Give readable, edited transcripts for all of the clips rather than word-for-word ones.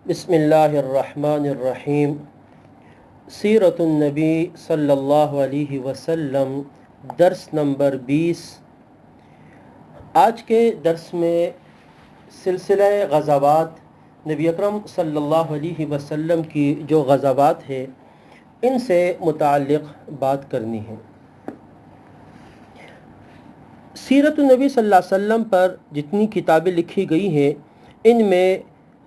بسم اللہ الرحمن الرحیم۔ سیرت النبی صلی اللہ علیہ وسلم، درس نمبر 20۔ آج کے درس میں سلسلہ غزوات، نبی اکرم صلی اللہ علیہ وسلم کی جو غزوات ہے ان سے متعلق بات کرنی ہے۔ سیرت النبی صلی اللہ علیہ وسلم پر جتنی کتابیں لکھی گئی ہیں ان میں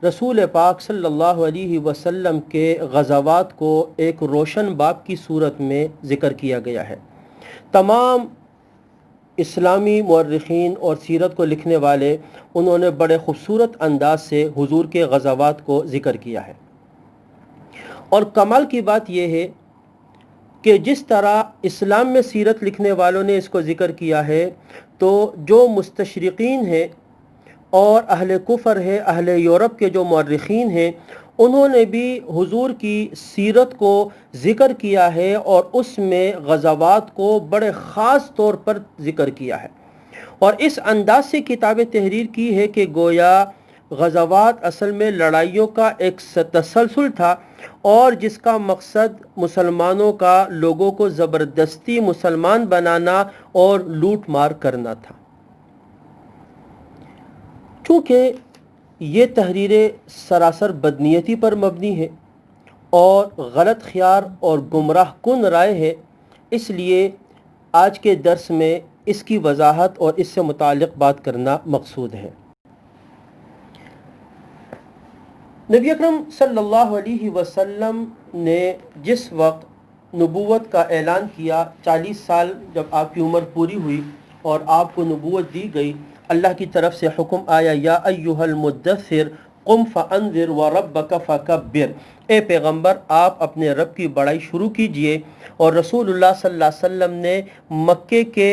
رسول پاک صلی اللہ علیہ وسلم کے غزوات کو ایک روشن باب کی صورت میں ذکر کیا گیا ہے۔ تمام اسلامی مورخین اور سیرت کو لکھنے والے انہوں نے بڑے خوبصورت انداز سے حضور کے غزوات کو ذکر کیا ہے، اور کمال کی بات یہ ہے کہ جس طرح اسلام میں سیرت لکھنے والوں نے اس کو ذکر کیا ہے تو جو مستشرقین ہیں اور اہل کفر ہے، اہل یورپ کے جو مورخین ہیں، انہوں نے بھی حضور کی سیرت کو ذکر کیا ہے اور اس میں غزوات کو بڑے خاص طور پر ذکر کیا ہے، اور اس انداز سے کتابیں تحریر کی ہے کہ گویا غزوات اصل میں لڑائیوں کا ایک تسلسل تھا، اور جس کا مقصد مسلمانوں کا لوگوں کو زبردستی مسلمان بنانا اور لوٹ مار کرنا تھا۔ چونکہ یہ تحریریں سراسر بدنیتی پر مبنی ہے اور غلط خیال اور گمراہ کن رائے ہے، اس لیے آج کے درس میں اس کی وضاحت اور اس سے متعلق بات کرنا مقصود ہے۔ نبی اکرم صلی اللہ علیہ وسلم نے جس وقت نبوت کا اعلان کیا، 40 سال جب آپ کی عمر پوری ہوئی اور آپ کو نبوت دی گئی، اللہ کی طرف سے حکم آیا، یا ایھا المدثر قم فانذر وربک فکبر، اے پیغمبر آپ اپنے رب کی بڑائی شروع کیجئے۔ اور رسول اللہ صلی اللہ علیہ وسلم نے مکے کے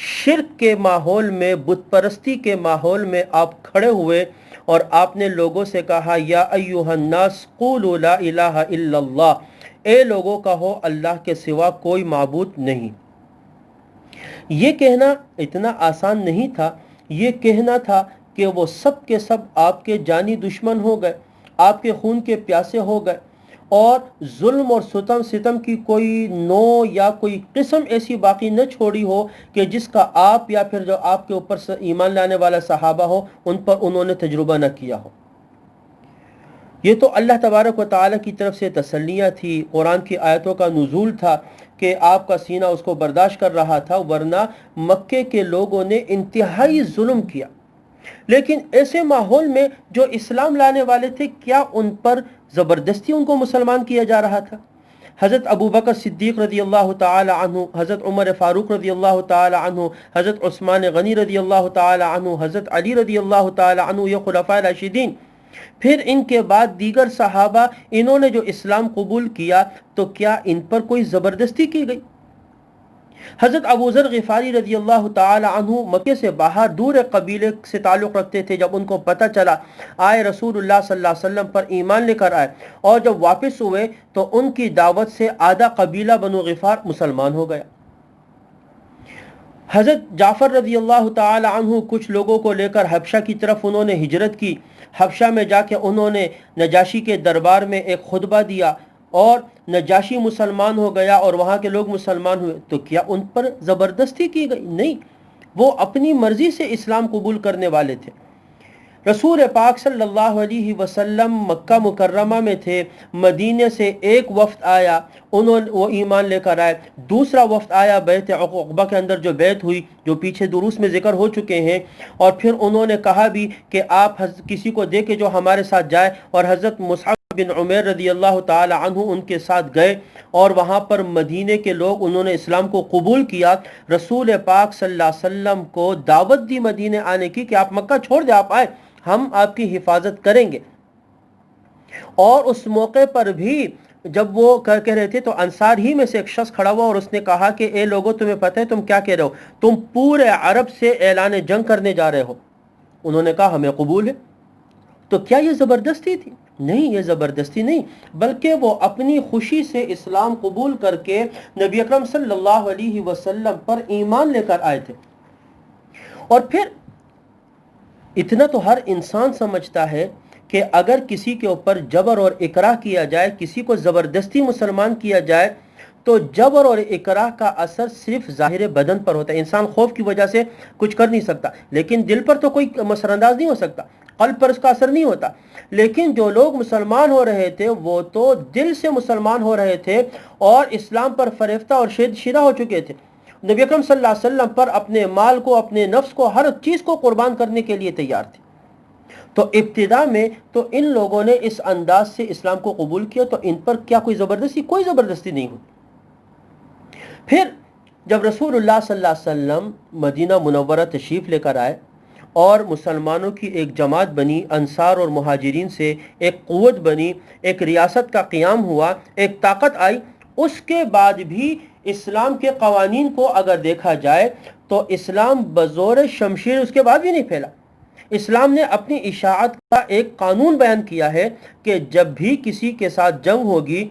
شرک کے ماحول میں، بت پرستی کے ماحول میں آپ کھڑے ہوئے اور آپ نے لوگوں سے کہا، یا ایھا الناس قولوا لا الہ الا اللہ، اے لوگوں کہو اللہ کے سوا کوئی معبود نہیں۔ یہ کہنا اتنا آسان نہیں تھا، یہ کہنا تھا کہ وہ سب کے سب آپ کے جانی دشمن ہو گئے، آپ کے خون کے پیاسے ہو گئے، اور ظلم اور ستم کی کوئی نوع یا کوئی قسم ایسی باقی نہ چھوڑی ہو کہ جس کا آپ یا پھر جو آپ کے اوپر ایمان لانے والا صحابہ ہو ان پر انہوں نے تجربہ نہ کیا ہو۔ یہ تو اللہ تبارک و تعالیٰ کی طرف سے تسلیاں تھی، قرآن کی آیتوں کا نزول تھا کہ آپ کا سینہ اس کو برداشت کر رہا تھا، ورنہ مکے کے لوگوں نے انتہائی ظلم کیا۔ لیکن ایسے ماحول میں جو اسلام لانے والے تھے، کیا ان پر زبردستی ان کو مسلمان کیا جا رہا تھا؟ حضرت ابوبکر صدیق رضی اللہ تعالی عنہ، حضرت عمر فاروق رضی اللہ تعالی عنہ، حضرت عثمان غنی رضی اللہ تعالی عنہ، حضرت علی رضی اللہ تعالی عنہ، یہ خلفائے راشدین، پھر ان کے بعد دیگر صحابہ، انہوں نے جو اسلام قبول کیا تو کیا ان پر کوئی زبردستی کی گئی؟ حضرت ابو ذر غفاری رضی اللہ تعالی عنہ مکے سے باہر دور قبیلے سے تعلق رکھتے تھے، جب ان کو پتہ چلا آئے رسول اللہ صلی اللہ علیہ وسلم پر ایمان لے کر آئے، اور جب واپس ہوئے تو ان کی دعوت سے آدھا قبیلہ بنو غفار مسلمان ہو گیا۔ حضرت جعفر رضی اللہ تعالی عنہ کچھ لوگوں کو لے کر حبشہ کی طرف انہوں نے ہجرت کی، حبشہ میں جا کے انہوں نے نجاشی کے دربار میں ایک خطبہ دیا، اور نجاشی مسلمان ہو گیا اور وہاں کے لوگ مسلمان ہوئے، تو کیا ان پر زبردستی کی گئی؟ نہیں، وہ اپنی مرضی سے اسلام قبول کرنے والے تھے۔ رسول پاک صلی اللہ علیہ وسلم مکہ مکرمہ میں تھے، مدینے سے ایک وفد آیا، وہ ایمان لے کر آئے، دوسرا وفد آیا بیعت عقبہ کے اندر جو بیعت ہوئی، جو پیچھے دروس میں ذکر ہو چکے ہیں، اور پھر انہوں نے کہا بھی کہ آپ کسی کو دے کے جو ہمارے ساتھ جائے، اور حضرت مصعب بن عمیر رضی اللہ تعالی عنہ ان کے ساتھ گئے، اور وہاں پر مدینے کے لوگ انہوں نے اسلام کو قبول کیا۔ رسول پاک صلی اللہ علیہ وسلم کو دعوت دی مدینے آنے کی کہ آپ مکہ چھوڑ دیں، آپ آئے، ہم آپ کی حفاظت کریں گے۔ اور اس موقع پر بھی جب وہ کہہ رہے تھے تو انصار ہی میں سے ایک شخص کھڑا ہوا اور اس نے کہا کہ اے لوگوں، تمہیں پتہ ہے تم کیا کہہ رہے ہو؟ تم پورے عرب سے اعلان جنگ کرنے جا رہے ہو۔ انہوں نے کہا ہمیں قبول ہے۔ تو کیا یہ زبردستی تھی؟ نہیں، یہ زبردستی نہیں، بلکہ وہ اپنی خوشی سے اسلام قبول کر کے نبی اکرم صلی اللہ علیہ وسلم پر ایمان لے کر آئے تھے۔ اور پھر اتنا تو ہر انسان سمجھتا ہے کہ اگر کسی کے اوپر جبر اور اکراہ کیا جائے، کسی کو زبردستی مسلمان کیا جائے، تو جبر اور اکراہ کا اثر صرف ظاہر بدن پر ہوتا ہے. انسان خوف کی وجہ سے کچھ کر نہیں سکتا، لیکن دل پر تو کوئی مثر انداز نہیں ہو سکتا، قلب پر اس کا اثر نہیں ہوتا. لیکن جو لوگ مسلمان ہو رہے تھے وہ تو دل سے مسلمان ہو رہے تھے اور اسلام پر فریفتہ اور شیدہ ہو چکے تھے. نبی اکرم صلی اللہ علیہ وسلم پر اپنے مال کو، اپنے نفس کو، ہر چیز کو قربان کرنے کے لیے تیار تھے. تو ابتدا میں تو ان لوگوں نے اس انداز سے اسلام کو قبول کیا، تو ان پر کیا کوئی زبردستی نہیں ہوئی. پھر جب رسول اللہ صلی اللہ علیہ وسلم مدینہ منورہ تشریف لے کر آئے اور مسلمانوں کی ایک جماعت بنی، انصار اور مہاجرین سے ایک قوت بنی، ایک ریاست کا قیام ہوا، ایک طاقت آئی، اس کے بعد بھی اسلام کے قوانین کو اگر دیکھا جائے تو اسلام بزور شمشیر اس کے بعد بھی نہیں پھیلا. اسلام نے اپنی اشاعت کا ایک قانون بیان کیا ہے کہ جب بھی کسی کے ساتھ جنگ ہوگی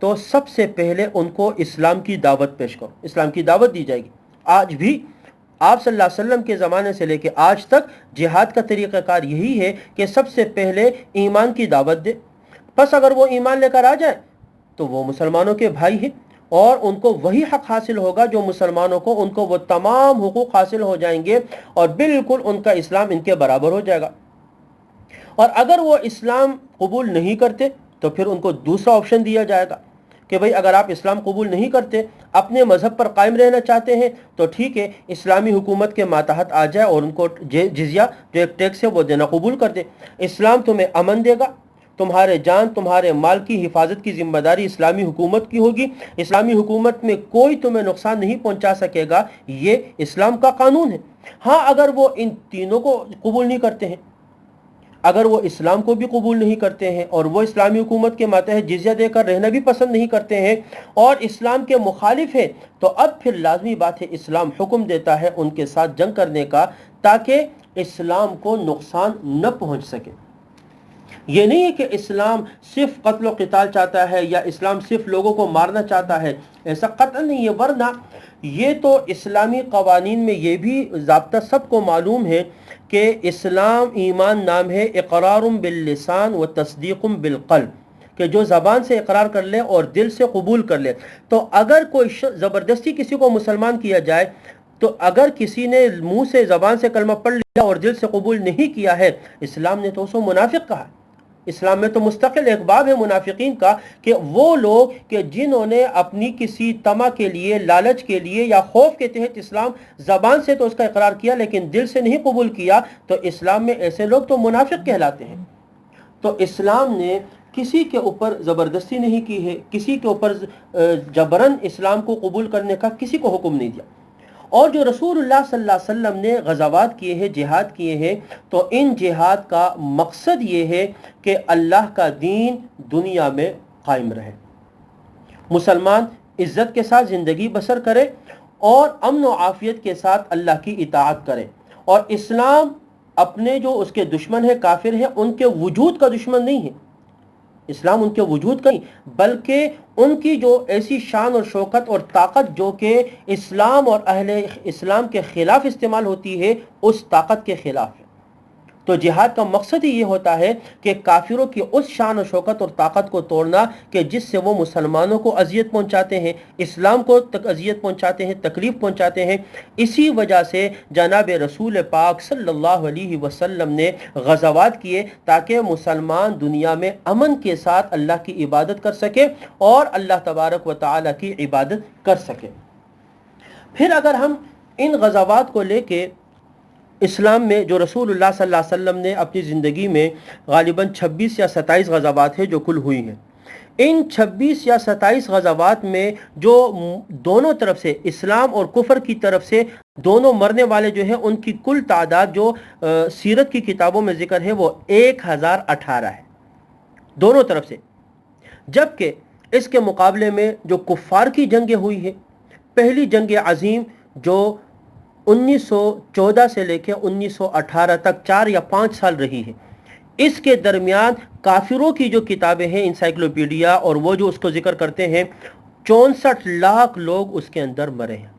تو سب سے پہلے ان کو اسلام کی دعوت پیش کرو، اسلام کی دعوت دی جائے گی. آج بھی آپ صلی اللہ علیہ وسلم کے زمانے سے لے کے آج تک جہاد کا طریقہ کار یہی ہے کہ سب سے پہلے ایمان کی دعوت دے. پس اگر وہ ایمان لے کر آ جائیں تو وہ مسلمانوں کے بھائی ہیں اور ان کو وہی حق حاصل ہوگا جو مسلمانوں کو، ان کو وہ تمام حقوق حاصل ہو جائیں گے اور بالکل ان کا اسلام ان کے برابر ہو جائے گا. اور اگر وہ اسلام قبول نہیں کرتے تو پھر ان کو دوسرا آپشن دیا جائے گا کہ بھئی اگر آپ اسلام قبول نہیں کرتے، اپنے مذہب پر قائم رہنا چاہتے ہیں تو ٹھیک ہے، اسلامی حکومت کے ماتحت آ جائے اور ان کو جزیہ جو ایک ٹیکس ہے وہ دینا قبول کر دے. اسلام تمہیں امن دے گا، تمہارے جان، تمہارے مال کی حفاظت کی ذمہ داری اسلامی حکومت کی ہوگی، اسلامی حکومت میں کوئی تمہیں نقصان نہیں پہنچا سکے گا، یہ اسلام کا قانون ہے. ہاں اگر وہ ان تینوں کو قبول نہیں کرتے ہیں، اگر وہ اسلام کو بھی قبول نہیں کرتے ہیں اور وہ اسلامی حکومت کے ماتحت جزیہ دے کر رہنا بھی پسند نہیں کرتے ہیں اور اسلام کے مخالف ہیں، تو اب پھر لازمی بات ہے اسلام حکم دیتا ہے ان کے ساتھ جنگ کرنے کا تاکہ اسلام کو نقصان نہ پہنچ سکے. یہ نہیں ہے کہ اسلام صرف قتل و قتال چاہتا ہے یا اسلام صرف لوگوں کو مارنا چاہتا ہے، ایسا قطعا نہیں ہے. ورنہ یہ تو اسلامی قوانین میں یہ بھی ضابطہ سب کو معلوم ہے کہ اسلام ایمان نام ہے اقرار باللسان و تصدیق بالقلب، کہ جو زبان سے اقرار کر لے اور دل سے قبول کر لے. تو اگر کوئی زبردستی کسی کو مسلمان کیا جائے تو اگر کسی نے منہ سے زبان سے کلمہ پڑھ لیا اور دل سے قبول نہیں کیا ہے، اسلام نے تو اس کو منافق کہا. اسلام میں تو مستقل ایک باب ہے منافقین کا کہ وہ لوگ کہ جنہوں نے اپنی کسی طمع کے لیے، لالچ کے لیے یا خوف کے تحت اسلام زبان سے تو اس کا اقرار کیا لیکن دل سے نہیں قبول کیا، تو اسلام میں ایسے لوگ تو منافق کہلاتے ہیں. تو اسلام نے کسی کے اوپر زبردستی نہیں کی ہے، کسی کے اوپر جبرن اسلام کو قبول کرنے کا کسی کو حکم نہیں دیا. اور جو رسول اللہ صلی اللہ علیہ وسلم نے غزوات کیے ہیں، جہاد کیے ہیں، تو ان جہاد کا مقصد یہ ہے کہ اللہ کا دین دنیا میں قائم رہے، مسلمان عزت کے ساتھ زندگی بسر کرے اور امن و عافیت کے ساتھ اللہ کی اطاعت کرے. اور اسلام اپنے جو اس کے دشمن ہیں، کافر ہیں، ان کے وجود کا دشمن نہیں ہے. اسلام ان کے وجود کا نہیں بلکہ ان کی جو ایسی شان اور شوکت اور طاقت جو کہ اسلام اور اہل اسلام کے خلاف استعمال ہوتی ہے، اس طاقت کے خلاف ہے. تو جہاد کا مقصد ہی یہ ہوتا ہے کہ کافروں کی اس شان و شوکت اور طاقت کو توڑنا کہ جس سے وہ مسلمانوں کو اذیت پہنچاتے ہیں، اسلام کو اذیت پہنچاتے ہیں، تکلیف پہنچاتے ہیں. اسی وجہ سے جناب رسول پاک صلی اللہ علیہ وسلم نے غزوات کیے تاکہ مسلمان دنیا میں امن کے ساتھ اللہ کی عبادت کر سکے اور اللہ تبارک و تعالیٰ کی عبادت کر سکے. پھر اگر ہم ان غزوات کو لے کے اسلام میں جو رسول اللہ صلی اللہ علیہ وسلم نے اپنی زندگی میں غالباً 26 یا 27 غزوات ہیں جو کل ہوئی ہیں، ان 26 یا 27 غزوات میں جو دونوں طرف سے اسلام اور کفر کی طرف سے دونوں مرنے والے جو ہیں ان کی کل تعداد جو سیرت کی کتابوں میں ذکر ہے وہ 1018 ہے دونوں طرف سے. جبکہ اس کے مقابلے میں جو کفار کی جنگیں ہوئی ہیں، پہلی جنگ عظیم جو 1914 سے لے کے 1918 تک 4 یا 5 سال رہی ہے، اس کے درمیان کافروں کی جو کتابیں ہیں انسائکلوپیڈیا اور وہ جو اس کو ذکر کرتے ہیں 64 لاکھ لوگ اس کے اندر مرے ہیں.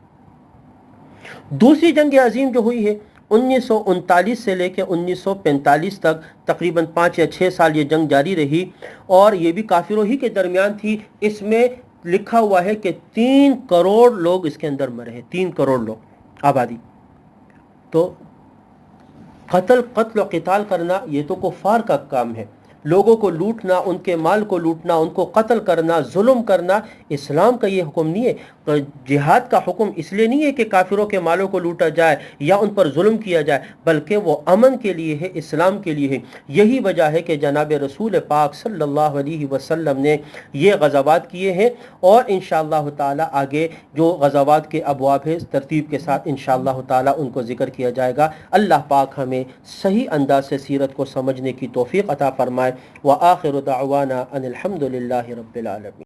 دوسری جنگ عظیم جو ہوئی ہے 1939 سے لے کے 1945 تک تقریباً 5 یا 6 سال یہ جنگ جاری رہی، اور یہ بھی کافروں ہی کے درمیان تھی۔ اس میں لکھا ہوا ہے کہ 3 کروڑ لوگ اس کے اندر مرے ہیں، 3 کروڑ لوگ آبادی۔ تو قتل و قتال کرنا یہ تو کفار کا کام ہے، لوگوں کو لوٹنا، ان کے مال کو لوٹنا، ان کو قتل کرنا، ظلم کرنا، اسلام کا یہ حکم نہیں ہے۔ جہاد کا حکم اس لیے نہیں ہے کہ کافروں کے مالوں کو لوٹا جائے یا ان پر ظلم کیا جائے، بلکہ وہ امن کے لیے ہے، اسلام کے لیے ہے۔ یہی وجہ ہے کہ جناب رسول پاک صلی اللہ علیہ وسلم نے یہ غزوات کیے ہیں، اور انشاءاللہ تعالی آگے جو غزوات کے ابواب ہے ترتیب کے ساتھ انشاءاللہ تعالی ان کو ذکر کیا جائے گا۔ اللہ پاک ہمیں صحیح انداز سے سیرت کو سمجھنے کی توفیق عطا فرمائے۔ وآخر دعوانا ان الحمد للہ رب العالمین۔